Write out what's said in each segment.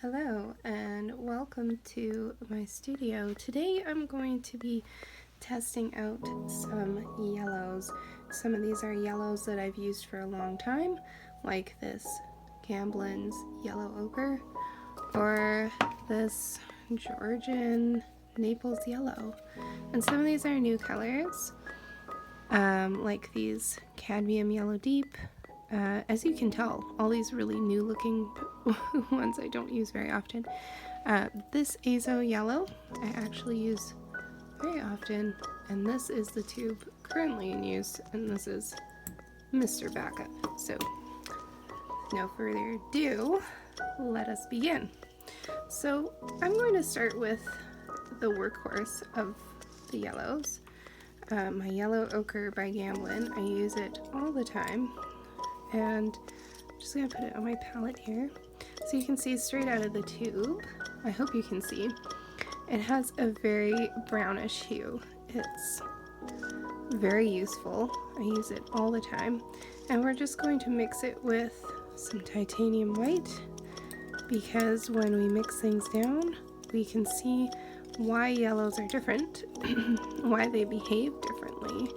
Hello and welcome to my studio. Today I'm going to be testing out some yellows. Some of these are yellows that I've used for a long time, like this Gamblin's yellow ochre or this Georgian Naples yellow. And some of these are new colors, like these cadmium yellow deep. As you can tell, all these really new looking ones I don't use very often. This azo yellow I actually use very often, and this is the tube currently in use, and this is Mr. Backup. So no further ado, let us begin. So I'm going to start with the workhorse of the yellows, my yellow ochre by Gamblin. I use it all the time. And I'm just going to put it on my palette here so you can see straight out of the tube. I hope you can see. It has a very brownish hue. It's very useful. I use it all the time. And we're just going to mix it with some titanium white, because when we mix things down, we can see why yellows are different, why they behave differently,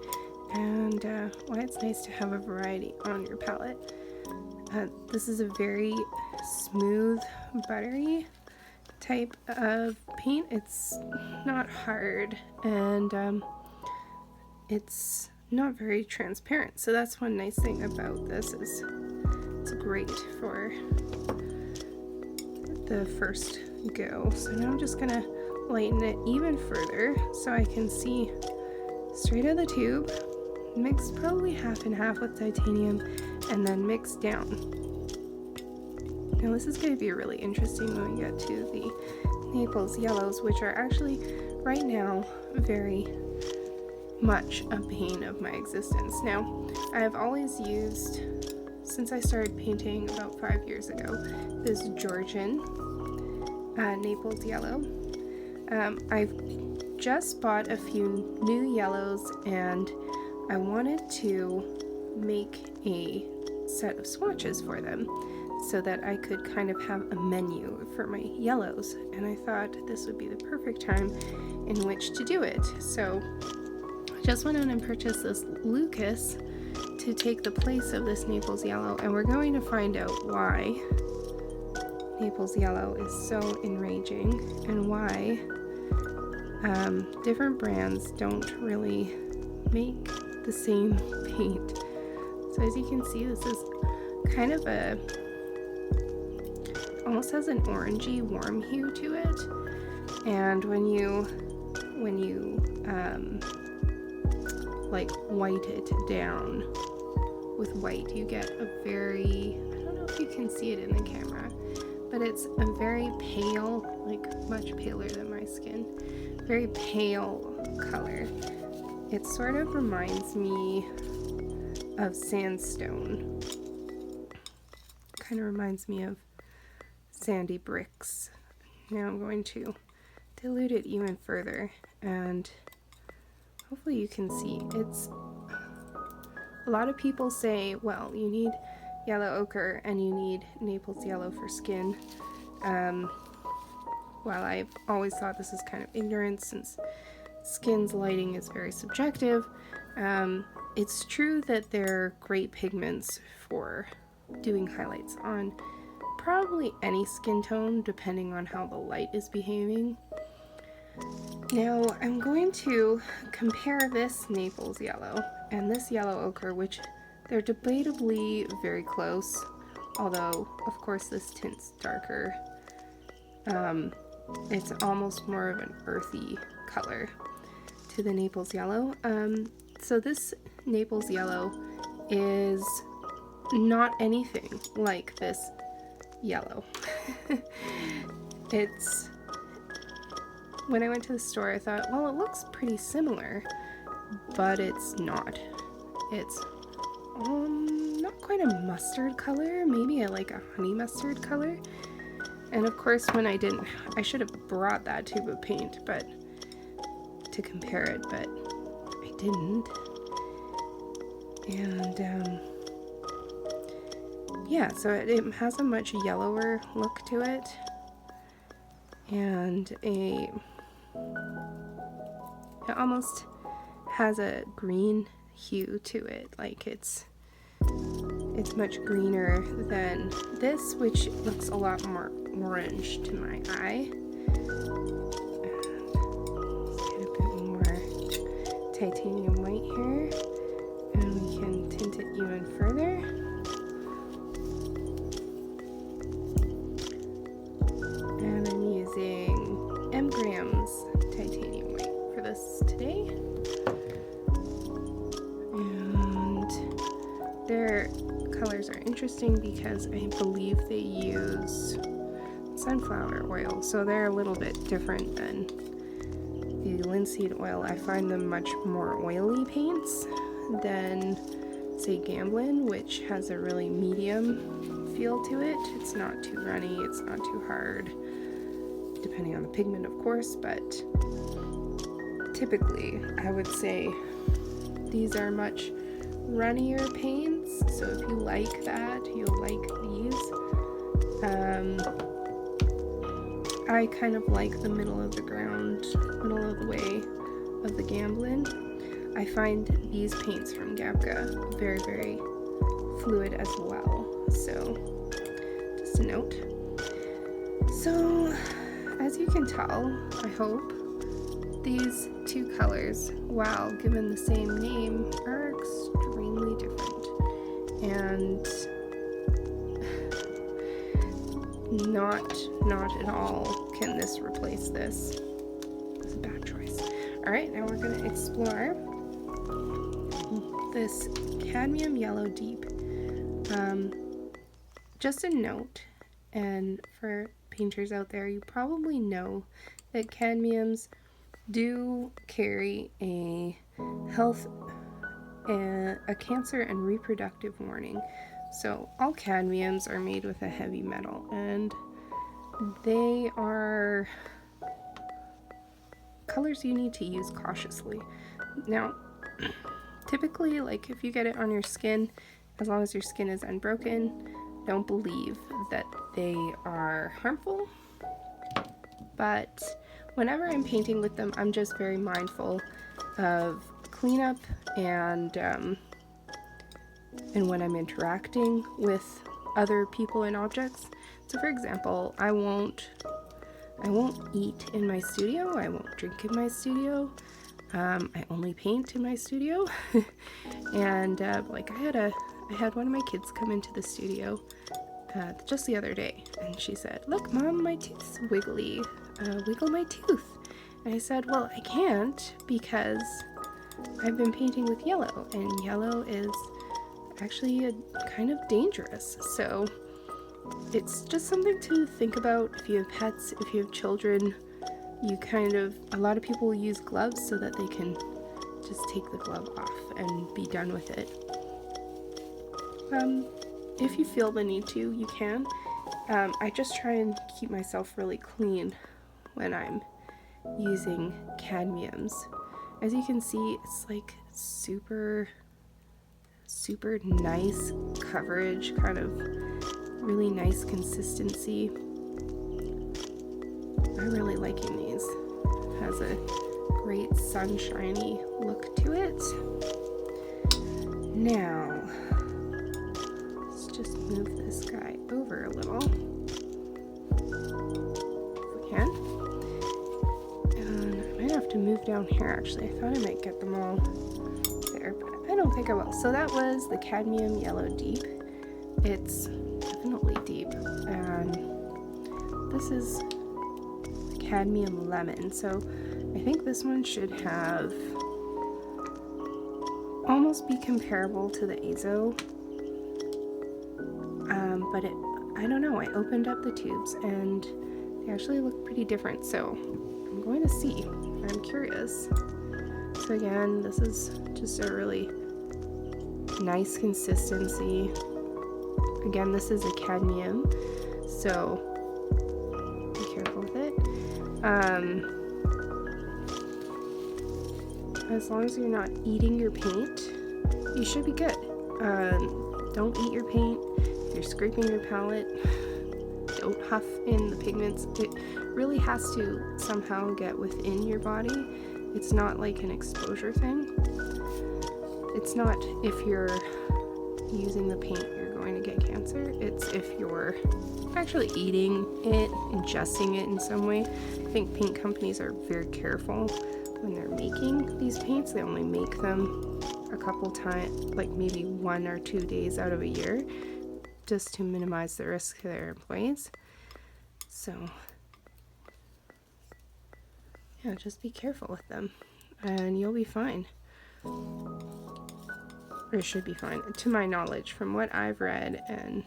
and why it's nice to have a variety on your palette. This is a very smooth, buttery type of paint. It's not hard, and it's not very transparent. So that's one nice thing about this, is it's great for the first go. So now I'm just gonna lighten it even further so I can see straight out of the tube. Mix probably half and half with titanium, and then mix down. Now this is going to be really interesting when we get to the Naples yellows, which are actually right now very much a bane of my existence. Now, I've always used, since I started painting about 5 years ago, this Georgian Naples yellow. I've just bought a few new yellows, and I wanted to make a set of swatches for them so that I could kind of have a menu for my yellows, and I thought this would be the perfect time in which to do it. So I just went out and purchased this Lukas to take the place of this Naples yellow, and we're going to find out why Naples yellow is so enraging and why different brands don't really make the same paint. So as you can see, this is kind of almost has an orangey warm hue to it, and when you like white it down with white, you get a very, I don't know if you can see it in the camera, but it's a very pale, like much paler than my skin, very pale color. It sort of reminds me of sandstone. Kind of reminds me of sandy bricks. Now I'm going to dilute it even further, and hopefully you can see. It's, a lot of people say, well, you need yellow ochre and you need Naples yellow for skin. While I've always thought this is kind of ignorant, since skin's lighting is very subjective, it's true that they're great pigments for doing highlights on probably any skin tone, depending on how the light is behaving. Now I'm going to compare this Naples yellow and this yellow ochre, which they're debatably very close, although of course this tint's darker. It's almost more of an earthy color to the Naples yellow. So this Naples yellow is not anything like this yellow. It's, when I went to the store, I thought, well, it looks pretty similar, but it's not. It's not quite a mustard color, maybe like a honey mustard color. And of course, when I should have brought that tube of paint, but to compare it, but I didn't. And yeah, so it has a much yellower look to it. and it almost has a green hue to it, like it's much greener than this, which looks a lot more orange to my eye. Let's get a bit more titanium white here, and we can tint it even further. And I'm using M.Graham's titanium white for this today. And their colors are interesting because I believe they use sunflower oil, so they're a little bit different than the linseed oil. I find them much more oily paints than, say, Gamblin, which has a really medium feel to it. It's not too runny, it's not too hard, depending on the pigment, of course, but typically I would say these are much runnier paints, so if you like that, you'll like these. I kind of like the middle of the way of the Gamblin. I find these paints from Gapka very, very fluid as well, so just a note. So as you can tell, I hope, these two colors, while given the same name, are extremely different, and not at all can this replace this. It's a bad choice. Alright, now we're going to explore this cadmium yellow deep. Just a note, and for painters out there, you probably know that cadmiums do carry a cancer and reproductive warning. So all cadmiums are made with a heavy metal, and they are colors you need to use cautiously. Now, typically, like if you get it on your skin, as long as your skin is unbroken, don't believe that they are harmful. But whenever I'm painting with them, I'm just very mindful of cleanup and when I'm interacting with other people and objects. So for example, I won't eat in my studio, I won't drink in my studio, I only paint in my studio. And like I had one of my kids come into the studio just the other day, and she said, "Look, Mom, my tooth's wiggly, wiggle my tooth." And I said, "Well, I can't because I've been painting with yellow, and yellow is actually kind of dangerous." So it's just something to think about if you have pets, if you have children. A lot of people use gloves so that they can just take the glove off and be done with it. If you feel the need to, you can. I just try and keep myself really clean when I'm using cadmiums. As you can see, it's like super nice coverage, kind of really nice consistency. I'm really liking these. It has a great sunshiny look to it. Now, let's just move this guy over a little, if we can. And I might have to move down here, actually. I thought I might get them all there, but I don't think I will. So that was the cadmium yellow deep. It's definitely deep. And this is cadmium lemon, so I think this one should have almost be comparable to the azo, but I don't know, I opened up the tubes and they actually look pretty different, so I'm going to see. I'm curious. So again, this is just a really nice consistency. Again, this is a cadmium, so be careful with it. As long as you're not eating your paint, you should be good. Don't eat your paint. If you're scraping your palette, don't huff in the pigments. It really has to somehow get within your body. It's not like an exposure thing. It's not if you're using the paint you're going to get cancer. It's if you're actually eating it, ingesting it in some way. I think paint companies are very careful when they're making these paints. They only make them a couple times, like maybe 1 or 2 days out of a year, just to minimize the risk to their employees. So yeah, just be careful with them and you'll be fine. Or should be fine, to my knowledge, from what I've read and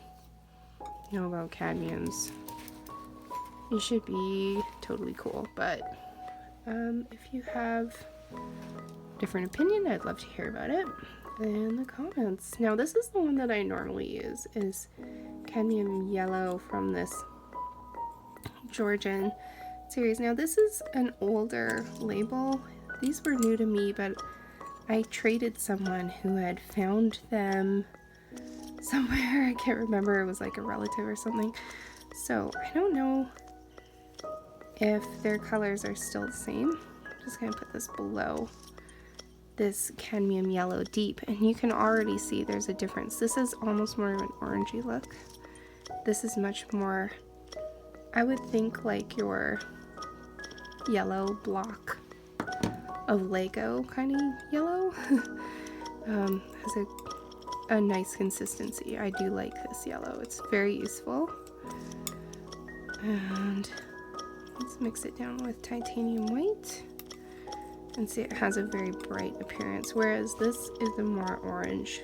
know about cadmiums. You should be totally cool, but if you have a different opinion, I'd love to hear about it in the comments. Now, this is the one that I normally use, is cadmium yellow from this Georgian series. Now, this is an older label. These were new to me, but I traded someone who had found them somewhere. I can't remember. It was like a relative or something. So I don't know if their colors are still the same. I'm just going to put this below this cadmium yellow deep, and you can already see there's a difference. This is almost more of an orangey look. This is much more, I would think, like your yellow block of Lego kind of yellow. Has a nice consistency. I do like this yellow. It's very useful. And let's mix it down with titanium white and see, it has a very bright appearance, whereas this is the more orange.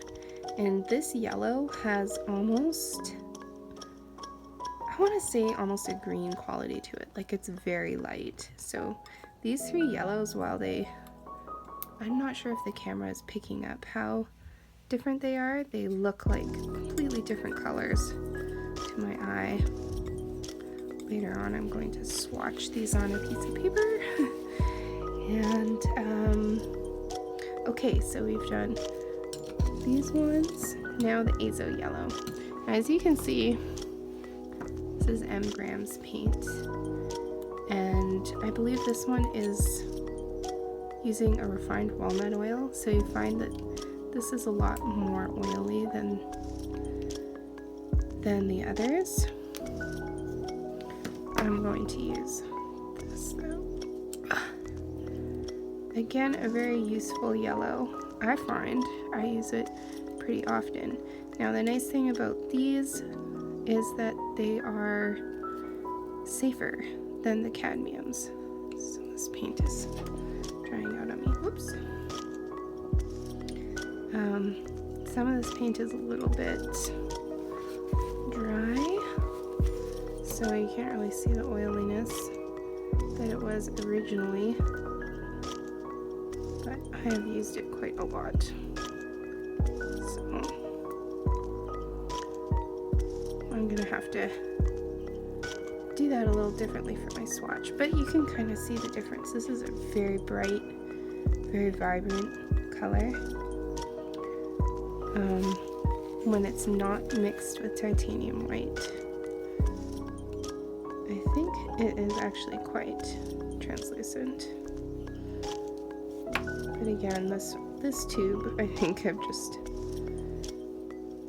And this yellow has almost, I want to say almost a green quality to it. Like, it's very light. So these 3 yellows, while I'm not sure if the camera is picking up how different they are. They look like completely different colors to my eye. Later on, I'm going to swatch these on a piece of paper. And, okay, so we've done these ones. Now the azo yellow. Now, as you can see, this is M.Graham's paint. And I believe this one is using a refined walnut oil. So you find that this is a lot more oily than the others. I'm going to use this though. Again, a very useful yellow. I find I use it pretty often. Now, the nice thing about these is that they are safer than the cadmiums. So this paint is drying out on me. Whoops. Some of this paint is a little bit dry, so you can't really see the oiliness that it was originally, but I have used it quite a lot. So I'm gonna have to do that a little differently for my swatch, but you can kind of see the difference. This is a very bright, very vibrant color. When it's not mixed with titanium white, I think it is actually quite translucent. But again, this tube, I think I've just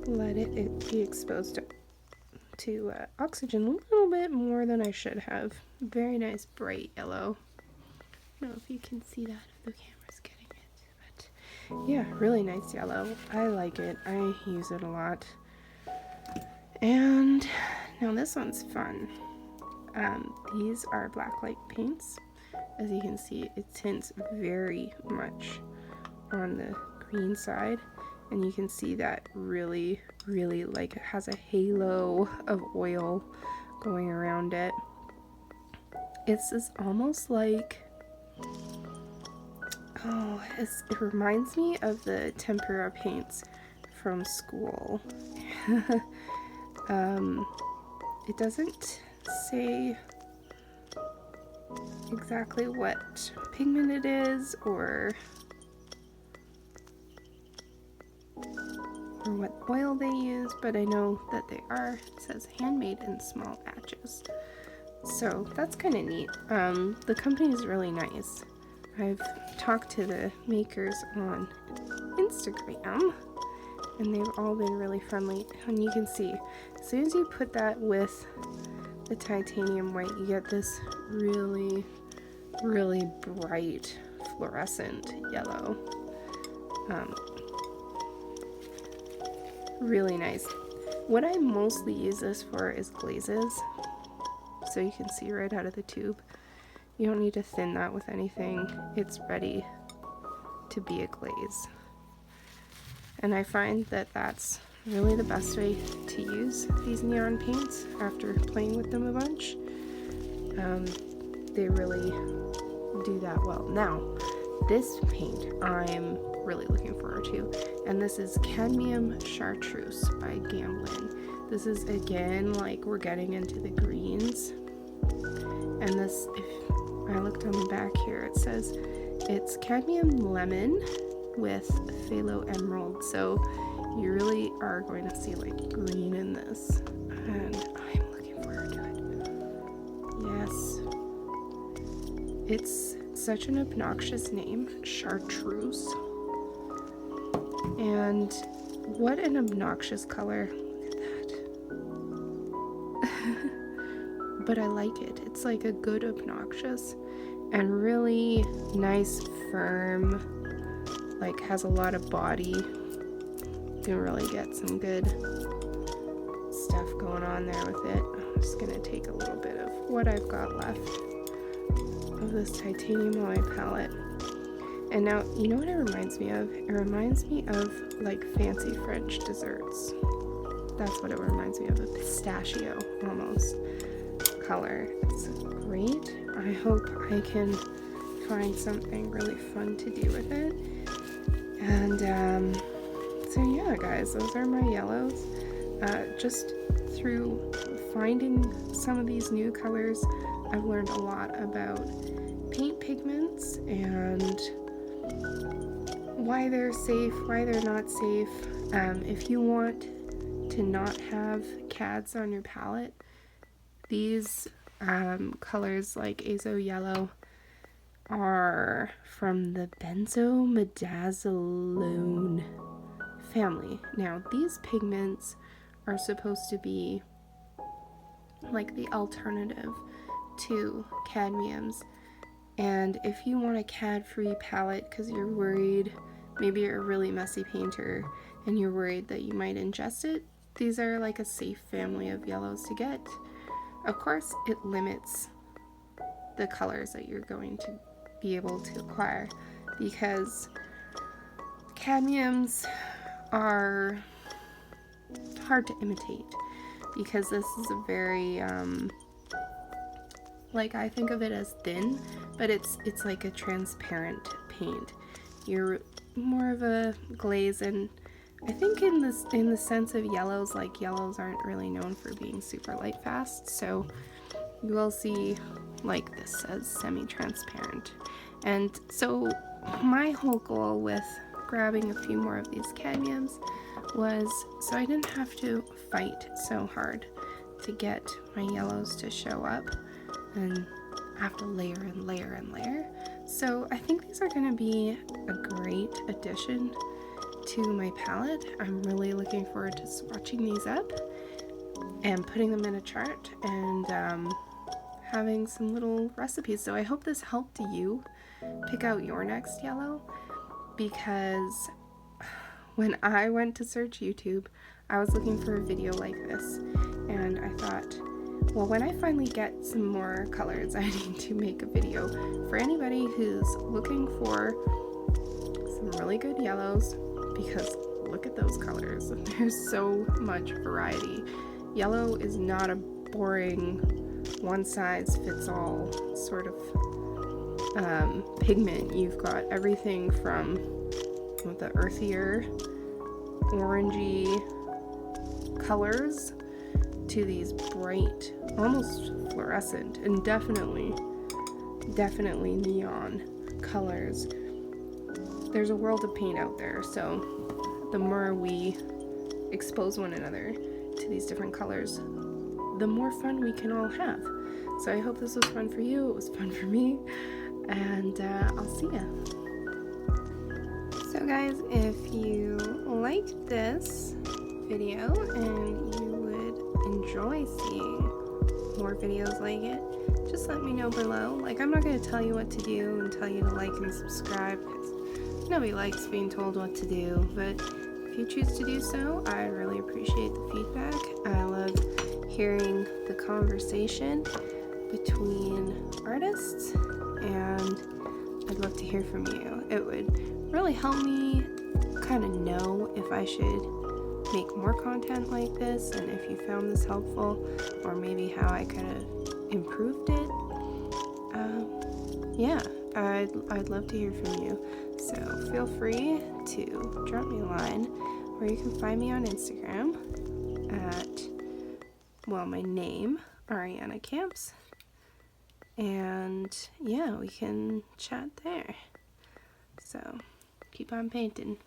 let it be exposed to oxygen a little bit more than I should have. Very nice bright yellow. I don't know if you can see that if the camera's getting it, but yeah, really nice yellow. I like it. I use it a lot. And now this one's fun. These are blacklight paints. As you can see, it tints very much on the green side, and you can see that really like it has a halo of oil going around it. It's this almost like, it reminds me of the tempera paints from school. It doesn't say exactly what pigment it is or or what oil they use, but I know that they are, it says handmade in small batches. So that's kind of neat. The company is really nice. I've talked to the makers on Instagram, and they've all been really friendly. And you can see, as soon as you put that with the titanium white, you get this really, really bright fluorescent yellow. Really nice. What I mostly use this for is glazes. So you can see right out of the tube. You don't need to thin that with anything. It's ready to be a glaze. And I find that that's really the best way to use these neon paints after playing with them a bunch. They really do that well. Now, this paint I'm really looking forward to, and this is Cadmium Chartreuse by Gamblin. This is, again, like, we're getting into the greens. And this, if I looked on the back here, it says it's cadmium lemon with phthalo emerald. So you really are going to see like green in this, and I'm looking forward to it. Yes, it's such an obnoxious name, chartreuse, and what an obnoxious color. Look at that. But I like it. It's like a good obnoxious and really nice, firm, like has a lot of body. You can really get some good stuff going on there with it. I'm just gonna take a little bit of what I've got left of this titanium on my palette. And now, you know what it reminds me of? It reminds me of like fancy French desserts. That's what it reminds me of, a pistachio almost color. It's great. I hope I can find something really fun to do with it. And so yeah, guys, those are my yellows. Just through finding some of these new colors, I've learned a lot about paint pigments and why they're safe, why they're not safe. If you want to not have CADs on your palette, these colors like azo yellow are from the benzomidazollones family. Now, these pigments are supposed to be like the alternative to cadmiums. And if you want a CAD-free palette because you're worried, maybe you're a really messy painter and you're worried that you might ingest it, these are like a safe family of yellows to get. Of course, it limits the colors that you're going to be able to acquire because cadmiums are hard to imitate because this is a very like, I think of it as thin, but it's like a transparent paint. You're more of a glaze, and I think in the sense of yellows, like yellows aren't really known for being super light fast, so you will see like this as semi-transparent. And so my whole goal with grabbing a few more of these cadmiums was so I didn't have to fight so hard to get my yellows to show up and I have to layer and layer and layer. So I think these are going to be a great addition to my palette. I'm really looking forward to swatching these up and putting them in a chart and having some little recipes. So I hope this helped you pick out your next yellow, because when I went to search YouTube, I was looking for a video like this, and I thought, well, when I finally get some more colors, I need to make a video for anybody who's looking for some really good yellows, because look at those colors. There's so much variety. Yellow is not a boring one-size-fits-all sort of pigment. You've got everything from the earthier, orangey colors to these bright, almost fluorescent, and definitely neon colors. There's a world of paint out there, so the more we expose one another to these different colors, the more fun we can all have. So I hope this was fun for you. It was fun for me, and I'll see ya. So guys, if you liked this video and you would enjoy seeing more videos like it, just let me know below. Like, I'm not going to tell you what to do and tell you to like and subscribe, because nobody likes being told what to do, but if you choose to do so, I really appreciate the feedback. I love hearing the conversation between artists, and I'd love to hear from you. It would really help me kind of know if I should make more content like this, and if you found this helpful, or maybe how I could have improved it. Yeah, I'd love to hear from you. So feel free to drop me a line, or you can find me on Instagram at, well, my name, Ariane Kamps. And yeah, we can chat there. So keep on painting.